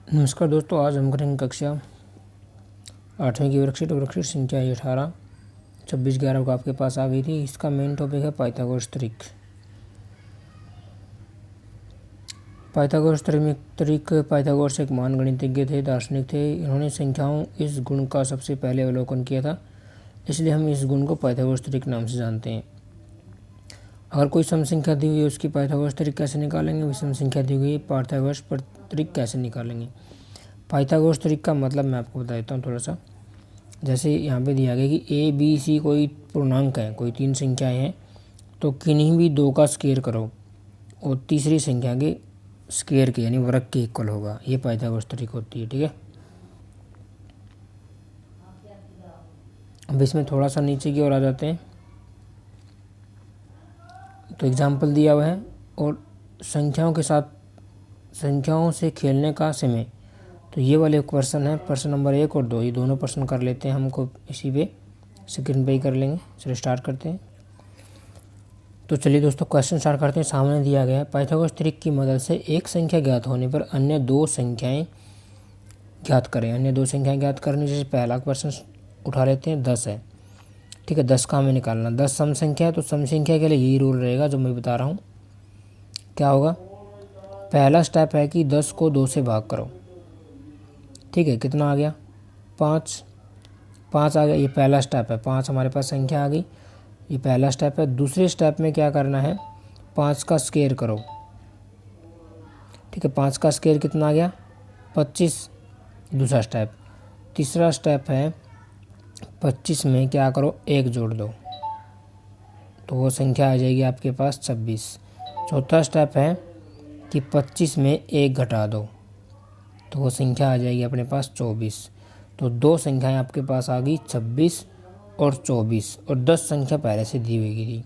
नमस्कार दोस्तों, आज हम करेंगे कक्षा 8वीं की वर्कशीट संख्या 18 26/11 को आपके पास आ गई थी। इसका मेन टॉपिक है पाइथागोरस त्रिक। पाइथागोरस एक महान गणितज्ञ थे, दार्शनिक थे। इन्होंने संख्याओं इस गुण का सबसे पहले अवलोकन किया था, इसलिए हम इस गुण को पाइथागोरस त्रिक नाम से जानते हैं। अगर कोई सम संख्या दी हुई है, उसकी पाइथागोरस त्रिक कैसे निकालेंगे? विषम संख्या दी हुई है, पाइथागोरस त्रिक कैसे निकालेंगे? पाइथागोरस त्रिक का मतलब मैं आपको बता देता हूँ थोड़ा सा। जैसे यहाँ पे दिया गया कि ए बी सी कोई पूर्णांक है, कोई तीन संख्याएं हैं, तो किन्हीं भी दो का स्क्वायर करो और तीसरी संख्या के स्क्वायर के यानी वर्ग के इक्वल होगा। ये पाइथागोरस त्रिक होती है, ठीक है। अब इसमें थोड़ा सा नीचे की ओर आ जाते हैं, तो एग्जाम्पल दिया हुआ है और संख्याओं से खेलने का समय। तो ये वाले क्वेश्चन है, प्रश्न नंबर 1 और 2, ये दोनों प्रश्न कर लेते हैं। हमको इसी पे स्क्रीन पे ही कर लेंगे। चलिए स्टार्ट करते हैं। तो चलिए दोस्तों क्वेश्चन स्टार्ट करते हैं। सामने दिया गया है, पाइथागोरस त्रिक की मदद से एक संख्या ज्ञात होने पर अन्य दो संख्याएं ज्ञात करें। अन्य दो संख्याएं ज्ञात करने जैसे पहला क्वेश्चन उठा लेते हैं, 10 है, ठीक है। 10 का हमें निकालना, 10 सम संख्या है, तो सम संख्या के लिए यही रूल रहेगा जो मैं बता रहा हूँ। क्या होगा? पहला स्टेप है कि 10 को 2 से भाग करो, ठीक है। कितना आ गया? 5 आ गया। ये पहला स्टेप है, 5 हमारे पास संख्या आ गई, ये पहला स्टेप है। दूसरे स्टेप में क्या करना है? 5 का स्क्वायर करो, ठीक है। 5 का स्क्वायर कितना आ गया? 25, दूसरा स्टेप। तीसरा स्टेप है 25 में क्या करो? 1 जोड़ दो, तो वो संख्या आ जाएगी आपके पास 26। चौथा स्टेप है कि 25 में 1 घटा दो, तो वो संख्या आ जाएगी अपने पास 24। तो दो संख्याएं आपके पास आ गई, 26 और 24, और 10 संख्या पहले से दी हुई थी।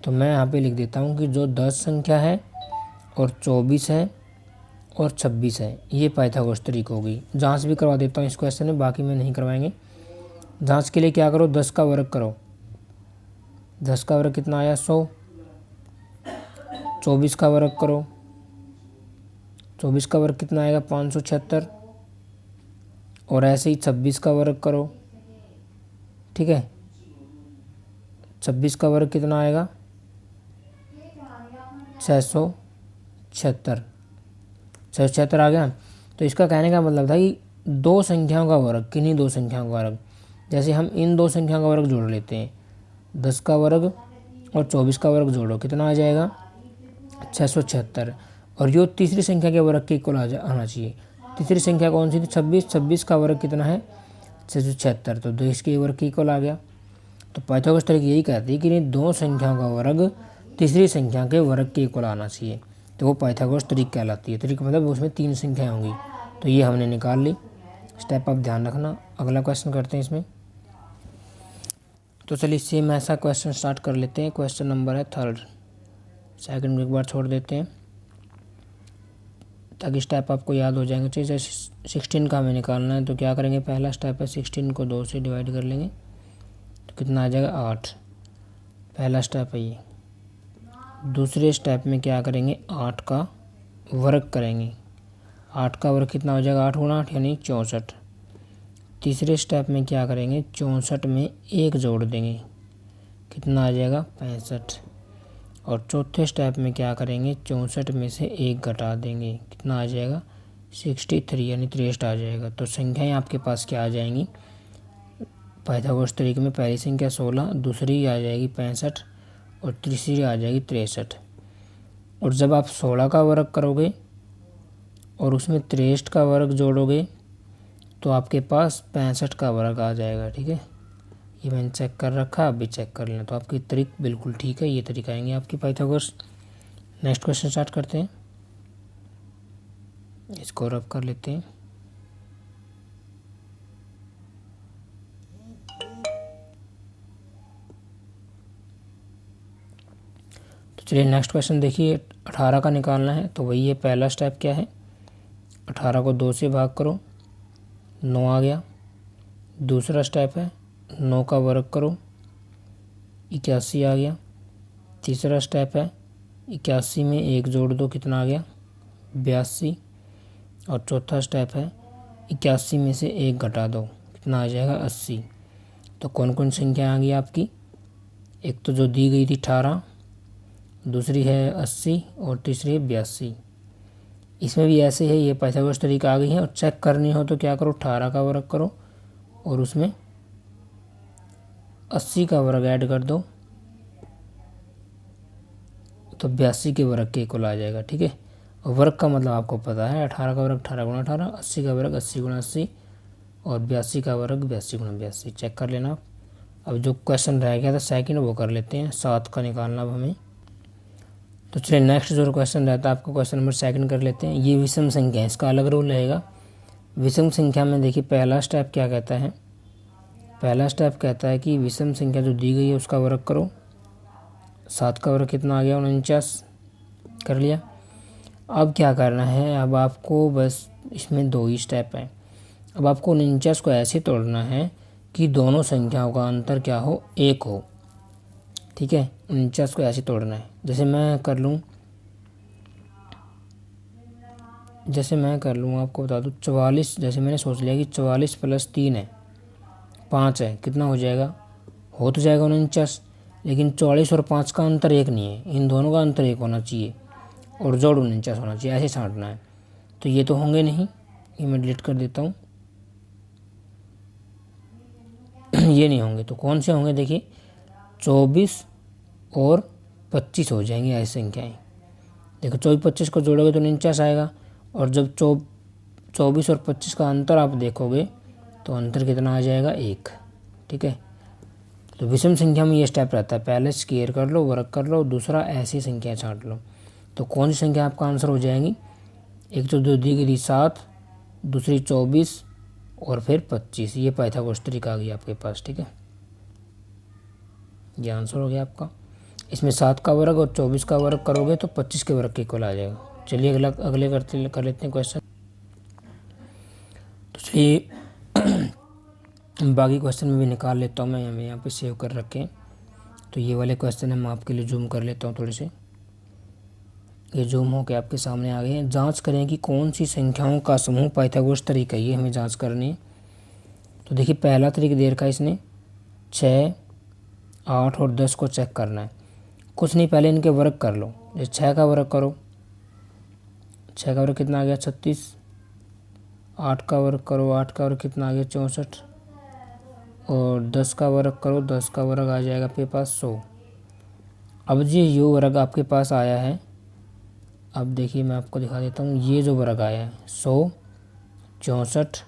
तो मैं यहाँ पे लिख देता हूँ कि जो 10 संख्या है और 24 है और 26 है, ये पाइथागोरस त्रिक हो गई। जांच भी करवा देता हूँ इस क्वेश्चन में, बाकी में नहीं करवाएंगे। जांच के लिए क्या करो? 10 का वर्ग करो। 10 का वर्ग कितना आया? 100। 24 का वर्ग करो, 24 का वर्ग कितना आएगा? 576। और ऐसे ही 26 का वर्ग करो, ठीक है। 26 का वर्ग कितना आएगा? 676। 676 आ गया। तो इसका कहने का मतलब था कि दो संख्याओं का वर्ग, किन्हीं दो संख्याओं का वर्ग, जैसे हम इन दो संख्याओं का वर्ग जोड़ लेते हैं, 10 का वर्ग और 24 का वर्ग जोड़ो, कितना आ जाएगा? 676। और जो तीसरी संख्या के वर्ग के इक्वल आना चाहिए। तीसरी संख्या कौन सी थी? 26। 26 का वर्ग कितना है? 676। तो 2 इसके वर्ग के इक्वल आ गया। तो पाइथागोरस त्रिक यही कहती है कि इन दो संख्याओं का वर्ग तीसरी संख्या के वर्ग के इक्वल आना चाहिए, तो वो पाइथागोरस त्रिक कहलाती है। त्रिक मतलब उसमें 3 संख्याएं होंगी। तो ये हमने निकाल ली। स्टेप आप ध्यान रखना। अगला क्वेश्चन करते हैं इसमें। तो चलिए सेम ऐसा क्वेश्चन स्टार्ट कर लेते हैं। क्वेश्चन नंबर है 3, सेकंड में एक बार छोड़ देते हैं ताकि स्टेप आपको याद हो जाएंगे। जैसे 16 का हमें निकालना है, तो क्या करेंगे? पहला स्टेप है 16 को 2 से डिवाइड कर लेंगे, तो कितना आ जाएगा? 8। पहला स्टेप है ये। दूसरे स्टेप में क्या करेंगे? 8 का वर्ग करेंगे। 8 का वर्ग कितना हो जाएगा? 8 गुणा 8 यानी 64। तीसरे स्टेप में क्या करेंगे? 64 में 1 जोड़ देंगे, कितना आ जाएगा? 65। और चौथे स्टेप में क्या करेंगे? 64 में से 1 घटा देंगे, कितना आ जाएगा? 63 यानी 63 आ जाएगा। तो संख्याएं आपके पास क्या आ जाएंगी पाइथागोरस त्रिक में? पहली संख्या 16, दूसरी आ जाएगी 65 और तीसरी आ जाएगी 63। और जब आप 16 का वर्ग करोगे और उसमें 63 का वर्ग जोड़ोगे, तो आपके पास 65 का वर्ग आ जाएगा, ठीक है। ये मैंने चेक कर रखा, अभी चेक कर लें। तो आपकी त्रिक बिल्कुल ठीक है। ये तरीका आएंगे आपकी पाइथागोरस। नेक्स्ट क्वेश्चन स्टार्ट करते हैं। इसको रब कर लेते हैं। तो चलिए नेक्स्ट क्वेश्चन देखिए। 18 का निकालना है, तो वही है। पहला स्टेप क्या है? 18 को 2 से भाग करो, 9 आ गया। दूसरा स्टेप है 9 का वर्ग करो, 81 आ गया। तीसरा स्टेप है 81 में 1 जोड़ दो, कितना आ गया? 82। और चौथा स्टेप है 81 में से 1 घटा दो, कितना आ जाएगा 80। तो कौन कौन संख्या आ गई आपकी, एक तो जो दी गई थी 18, दूसरी है 80 और तीसरी है 82। इसमें भी ऐसे है, ये पाइथागोरस तरीका आ गई है। और चेक करनी हो तो क्या करो, 18 का वर्ग करो और उसमें 80 का वर्ग ऐड कर दो, तो 82 के वर्ग के इक्वल आ जाएगा। ठीक है, और वर्ग का मतलब आपको पता है, 18 का वर्ग 18 गुणा 18, 80 का वर्ग 80 गुणा 80 और 82 का वर्ग 82 गुणा 82। चेक कर लेना आप। अब जो क्वेश्चन रह गया था सेकंड वो कर लेते हैं, 7 का निकालना अब हमें। तो चलिए नेक्स्ट जो क्वेश्चन रहता है आपका, क्वेश्चन नंबर सेकंड कर लेते हैं। ये विषम संख्या है, इसका अलग रूल रहेगा। विषम संख्या में देखिए पहला स्टेप क्या कहता है, पहला स्टेप कहता है कि विषम संख्या जो दी गई है उसका वर्ग करो। 7 का वर्ग कितना आ गया, 49, कर लिया। अब क्या करना है, अब आपको बस इसमें 2 ही स्टेप हैं। अब आपको 49 को ऐसे तोड़ना है कि दोनों संख्याओं का अंतर क्या हो, 1 हो। ठीक है, 49 को ऐसे तोड़ना है। जैसे मैं कर लूँ आपको बता दूँ 44, जैसे मैंने सोच लिया कि 44 + 3 है 5 है, कितना हो जाएगा, हो तो जाएगा 49, लेकिन 44 और 5 का अंतर 1 नहीं है, इन दोनों का अंतर 1 होना चाहिए और जोड़ 49 होना चाहिए, ऐसे छांटना है। तो ये तो होंगे नहीं, ये मैं डिलीट कर देता हूँ ये नहीं होंगे, तो कौन से होंगे, देखिए 24 और 25 हो जाएंगे ऐसी संख्याएं। देखो 24-25 को जोड़ोगे तो 49 आएगा, और जब 24 और 25 का अंतर आप देखोगे तो अंतर कितना आ जाएगा, 1। ठीक है, तो विषम संख्या में ये स्टेप रहता है, पहले स्क्वायर कर लो, वर्ग कर लो, दूसरा ऐसी संख्या छांट लो। तो कौन सी संख्या आपका आंसर हो जाएगी, एक तो जो दी गई 7, दूसरी 24 और फिर 25। ये पाइथागोरस तरीका आ गया आपके पास। ठीक है, ये आंसर हो गया आपका। इसमें 7 का वर्ग और 24 का वर्ग करोगे तो 25 के वर्ग के इक्वल आ जाएगा। चलिए अगले कर लेते हैं क्वेश्चन। तो चलिए बाकी क्वेश्चन में भी निकाल लेता हूँ मैं यहाँ पे सेव कर रखे हैं। तो ये वाले क्वेश्चन है, मैं आपके लिए जूम कर लेता हूँ थोड़े से, ये जूम हो के आपके सामने आ गए हैं। जांच करें कि कौन सी संख्याओं का समूह पाइथागोरस तरीका, ये हमें जांच करनी है। तो देखिए पहला तरीका दे रखा है इसने, 6, 8 और 10 को चेक करना है। कुछ नहीं, पहले इनके वर्ग कर लो। जैसे 6 का वर्ग करो, 6 का वर्ग कितना आ गया, 36। 8 का वर्ग करो, 8 का वर्ग कितना आ गया, 64। और 10 का वर्ग करो, 10 का वर्ग आ जाएगा आपके पास 100। अब जो वर्ग आपके पास आया है, अब देखिए मैं आपको दिखा देता हूँ, ये जो वर्ग आया है 100, 64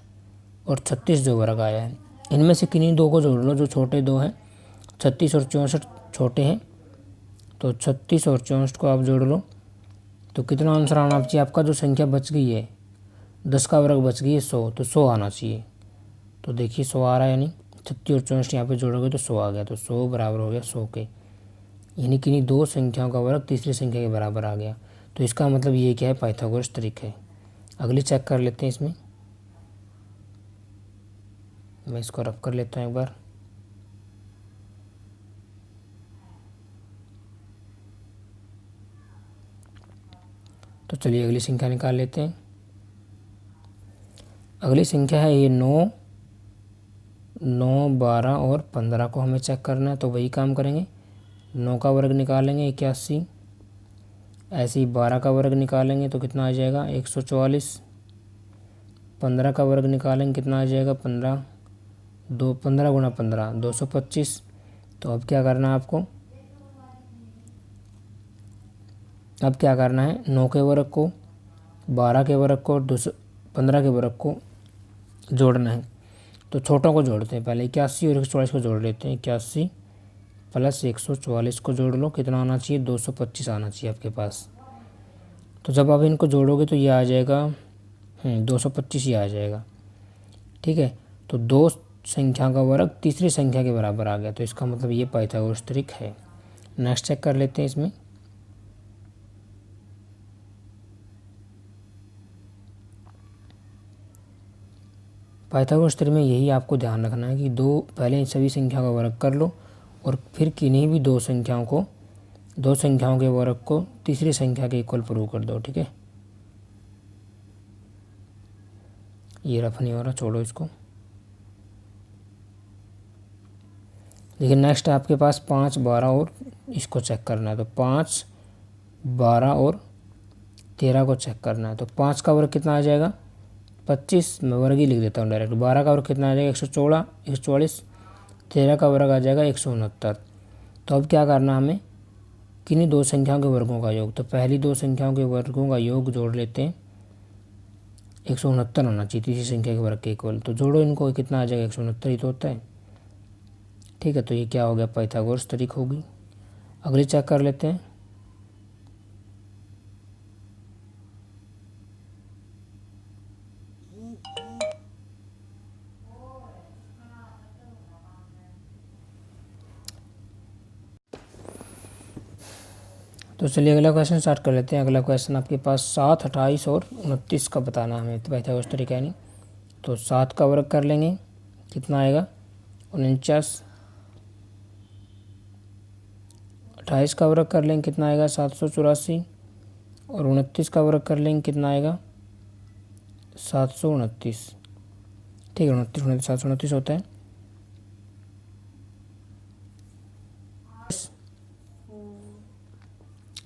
और 36 जो वर्ग आया है, इनमें से किन्हीं दो को जोड़ लो जो छोटे दो हैं। 36 और 64 छोटे हैं, तो 36 और 64 को आप जोड़ लो तो कितना आंसर आना चाहिए आपका, जो संख्या बच गई है 10 का वर्ग बच गई है 100, तो 100 आना चाहिए। तो देखिए 100 आ रहा है, यानी 36 और 64 यहाँ पे जोड़ोगे तो 100 आ गया, तो 100 बराबर हो गया 100 के, यानी किन्हीं दो संख्याओं का वर्ग तीसरी संख्या के बराबर आ गया। तो इसका मतलब ये क्या है, पाइथागोरस तरीका है। अगली चेक कर लेते हैं, इसमें मैं इसको रफ कर लेता हूँ एक बार। तो चलिए अगली संख्या निकाल लेते हैं। अगली संख्या है ये 9, 12 और 15 को हमें चेक करना है, तो वही काम करेंगे। 9 का वर्ग निकालेंगे 81, ऐसे ही 12 का वर्ग निकालेंगे तो कितना आ जाएगा 144। 15 का वर्ग निकालेंगे कितना आ जाएगा 15 गुणा 15 225। तो अब क्या करना है आपको, अब क्या करना है, 9 के वर्ग को, 12 के वर्ग को और 15 के वर्ग को जोड़ना है। तो छोटों को जोड़ते हैं पहले, 81 और 144 को जोड़ लेते हैं। 81 + 144 को जोड़ लो, कितना आना चाहिए 225 आना चाहिए आपके पास। तो जब आप इनको जोड़ोगे तो ये आ जाएगा 225 ही आ जाएगा। ठीक है, तो दो संख्या का वर्ग तीसरी संख्या के बराबर आ गया, तो इसका मतलब ये पाइथागोरस तरीका है। नेक्स्ट चेक कर लेते हैं। इसमें पाइथागोरस तरीके में यही आपको ध्यान रखना है कि पहले इन सभी संख्याओं का वर्ग कर लो और फिर किन्हीं भी दो संख्याओं के वर्ग को तीसरी संख्या के इक्वल प्रूव कर दो। ठीक है, ये रफ नहीं हो रहा, छोड़ो इसको। देखिए नेक्स्ट आपके पास 5, 12 और इसको चेक करना है। तो 5, 12 और 13 को चेक करना है। तो 5 का वर्ग कितना आ जाएगा 25, मैं वर्ग ही लिख देता हूँ डायरेक्ट। 12 का वर्ग कितना आ जाएगा 144, 13 का वर्ग आ जाएगा 169। तो अब क्या करना हमें, किन्हीं दो संख्याओं के वर्गों का योग। तो पहली दो संख्याओं के वर्गों का योग जोड़ लेते हैं। 169 होना चाहिए तीसरी संख्या के वर्ग के इक्वल। तो जोड़ो इनको, कितना आ जाएगा 169 ही तो होता है। ठीक है, तो ये क्या हो गया, पाइथागोरस तरीक होगी। अगली चेक कर लेते हैं। तो चलिए अगला क्वेश्चन स्टार्ट कर लेते हैं। अगला क्वेश्चन आपके पास 7, 28 और 29 का बताना हमें। तो पाइथागोरस तरीका है नहीं। तो 7 का वर्ग कर लेंगे, कितना आएगा 49। 28 का वर्ग कर लेंगे, कितना आएगा 784। और 29 का वर्ग कर लेंगे, कितना आएगा 729। ठीक है, 29, 729 होता है।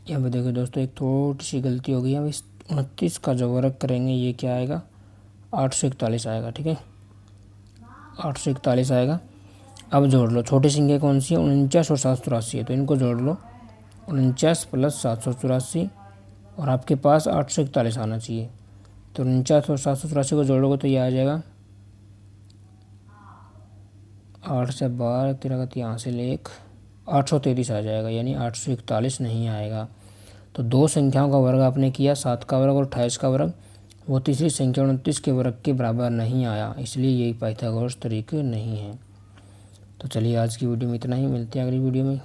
यहाँ पे देखो दोस्तों, एक थोड़ी सी गलती हो गई है। अब इस 29 का जो वर्ग करेंगे ये क्या आएगा 841 आएगा। ठीक है, 841 आएगा। अब जोड़ लो, छोटी संख्या कौन सी है 49 और 784 है। तो इनको जोड़ लो, 49 प्लस 784 और आपके पास 841 आना चाहिए। तो 49 और 784 को जोड़ोगे तो ये आ जाएगा 8 से 12, 13 का यहाँ से ले 1, 833 आ जाएगा, यानी 841 नहीं आएगा। तो दो संख्याओं का वर्ग आपने किया, 7 का वर्ग और 28 का वर्ग, वो तीसरी संख्या 29 के वर्ग के बराबर नहीं आया, इसलिए यही पाइथागोरस तरीके नहीं है। तो चलिए आज की वीडियो में इतना ही, मिलते हैं अगली वीडियो में।